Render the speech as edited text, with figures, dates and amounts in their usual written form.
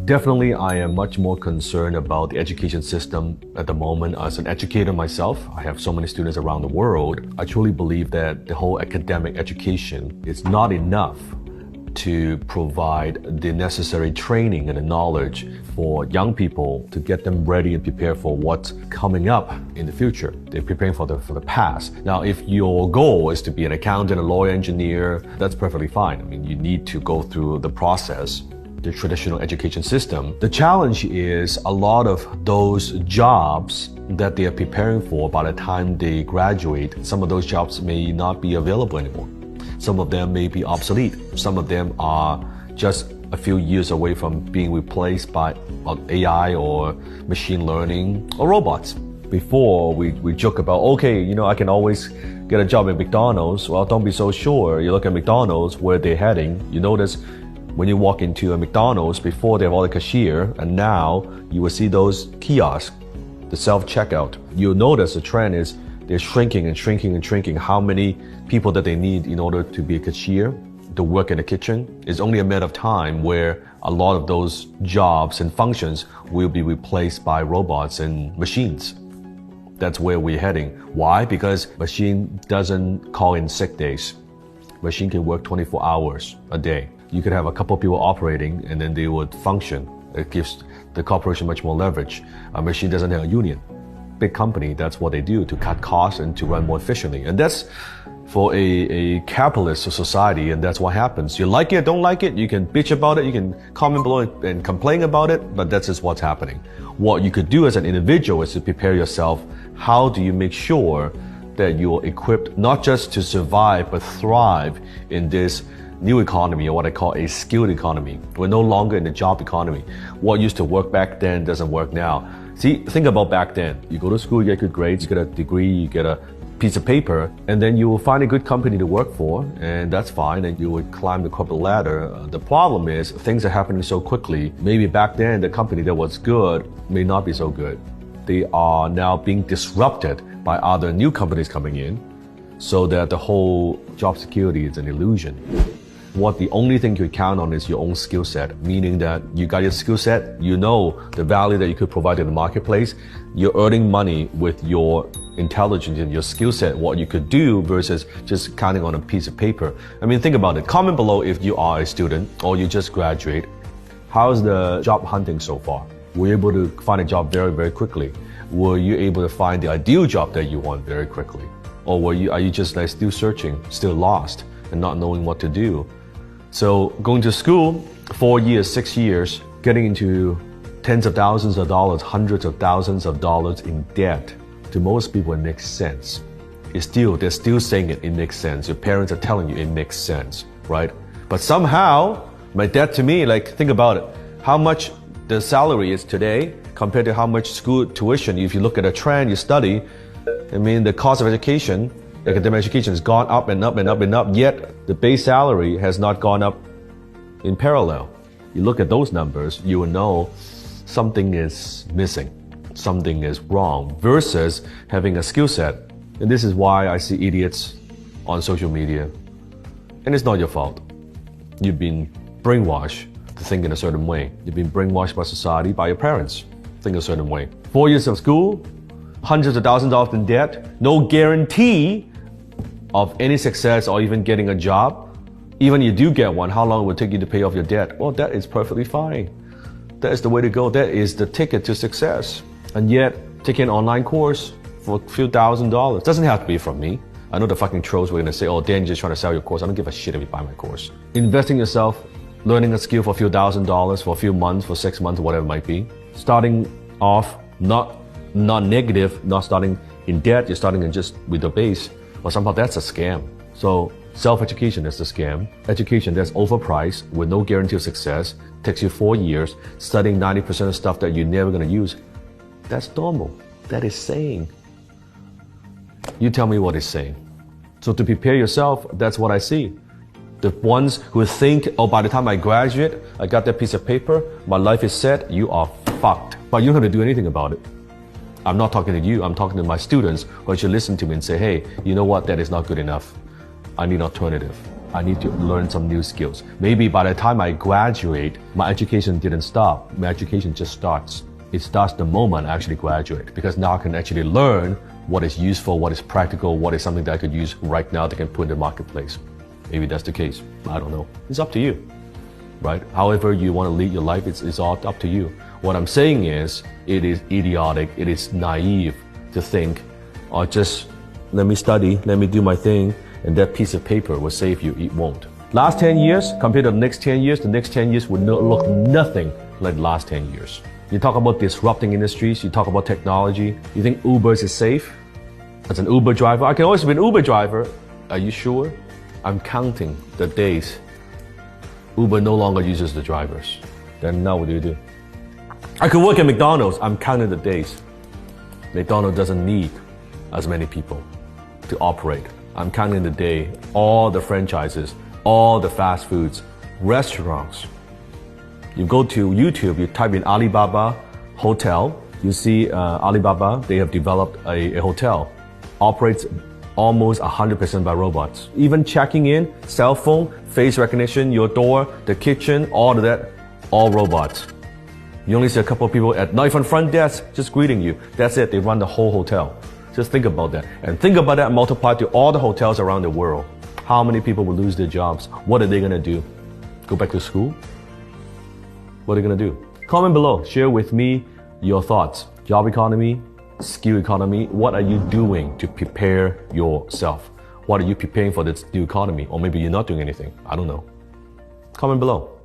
Definitely, I am much more concerned about the education system at the moment. As an educator myself, I have so many students around the world. I truly believe that the whole academic education is not enough to provide the necessary training and the knowledge for young people to get them ready and prepared for what's coming up in the future. They're preparing for the past. Now, if your goal is to be an accountant, a lawyer, engineer, that's perfectly fine. I mean, you need to go through the process, the traditional education system. The challenge is a lot of those jobs that they are preparing for by the time they graduate, some of those jobs may not be available anymore. Some of them may be obsolete. Some of them are just a few years away from being replaced by AI or machine learning or robots. Before, we joke about, okay, I can always get a job at McDonald's. Well, don't be so sure. You look at McDonald's, where they're heading. You notice when you walk into a McDonald's, before they have all the cashier, and now you will see those kiosks, the self-checkout. You'll notice the trend is they're shrinking and shrinking and shrinking. How many people that they need in order to be a cashier, to work in the kitchen? It's only a matter of time where a lot of those jobs and functions will be replaced by robots and machines. That's where we're heading. Why? Because machine doesn't call in sick days. Machine can work 24 hours a day. You could have a couple of people operating and then they would function. It gives the corporation much more leverage. A machine doesn't have a union. Big company, that's what they do to cut costs and to run more efficiently. And that's for a capitalist society, and that's what happens. You like it, don't like it, you can bitch about it, you can comment below and complain about it, but that's just what's happening. What you could do as an individual is to prepare yourself. How do you make sure that you're equipped not just to survive, but thrive in this new economy, or what I call a skilled economy? We're no longer in the job economy. What used to work back then doesn't work now. See, think about back then. You go to school, you get good grades, you get a degree, you get a piece of paper, and then you will find a good company to work for, and that's fine, and you would climb the corporate ladder. The problem is things are happening so quickly. Maybe back then the company that was good may not be so good. They are now being disrupted by other new companies coming in, so that the whole job security is an illusion. The only thing you count on is your own skill set, meaning that you got your skill set, you know the value that you could provide in the marketplace, you're earning money with your intelligence and your skill set, what you could do versus just counting on a piece of paper. I mean, think about it. Comment below if you are a student or you just graduate. How's the job hunting so far? Were you able to find a job very, very quickly? Were you able to find the ideal job that you want very quickly? Or are you just still searching, still lost and not knowing what to do? So going to school, 4 years, 6 years, getting into tens of thousands of dollars, hundreds of thousands of dollars in debt, to most people it makes sense. They're still saying it makes sense. Your parents are telling you it makes sense, right? But somehow, my debt to me, think about it. How much the salary is today compared to how much school tuition. If you look at a trend, you study, I mean, the cost of education, academic education has gone up and up and up and up, yet the base salary has not gone up in parallel. You look at those numbers, you will know something is missing, something is wrong, versus having a skill set. And this is why I see idiots on social media. And it's not your fault. You've been brainwashed to think in a certain way. You've been brainwashed by society, by your parents, think a certain way. 4 years of school, hundreds of thousands of dollars in debt, no guarantee of any success or even getting a job. Even if you do get one, how long will it take you to pay off your debt? Well, that is perfectly fine. That is the way to go. That is the ticket to success. And yet, taking an online course for a few $1,000s. Doesn't have to be from me. I know the fucking trolls were gonna say, oh, Dan, you're just trying to sell your course. I don't give a shit if you buy my course. Investing yourself, learning a skill for a few $1,000s, for a few months, for 6 months, whatever it might be. Starting off not negative, not starting in debt, you're starting in just with the base. Well, somehow that's a scam. So self-education is a scam. Education that's overpriced with no guarantee of success, takes you 4 years, studying 90% of stuff that you're never gonna use. That's normal. That is sane. You tell me what is sane. So to prepare yourself, that's what I see. The ones who think, oh, by the time I graduate, I got that piece of paper, my life is set, you are fucked. But you don't have to do anything about it. I'm not talking to you, I'm talking to my students who should listen to me and say, hey, you know what, that is not good enough. I need an alternative. I need to learn some new skills. Maybe by the time I graduate, my education didn't stop. My education just starts. It starts the moment I actually graduate, because now I can actually learn what is useful, what is practical, what is something that I could use right now that can put in the marketplace. Maybe that's the case. I don't know. It's up to you, right? However you want to lead your life, it's all up to you. What I'm saying is, it is idiotic, it is naive to think, oh, just let me study, let me do my thing, and that piece of paper will save you. It won't. Last 10 years compared to the next 10 years, the next 10 years would look nothing like the last 10 years. You talk about disrupting industries, you talk about technology, you think Ubers is safe? As an Uber driver, I can always be an Uber driver. Are you sure? I'm counting the days Uber no longer uses the drivers. Then now what do? I could work at McDonald's. I'm counting the days McDonald's doesn't need as many people to operate. I'm counting the day all the franchises, all the fast foods, restaurants. You go to YouTube, you type in Alibaba hotel, you see Alibaba, they have developed a hotel, operates almost 100% by robots. Even checking in, cell phone, face recognition, your door, the kitchen, all of that, all robots. You only see a couple of people not even front desk, just greeting you. That's it, they run the whole hotel. Just think about that. And think about that multiplied to all the hotels around the world. How many people will lose their jobs? What are they gonna do? Go back to school? What are they gonna do? Comment below, share with me your thoughts. Job economy, skill economy, what are you doing to prepare yourself? What are you preparing for this new economy? Or maybe you're not doing anything, I don't know. Comment below.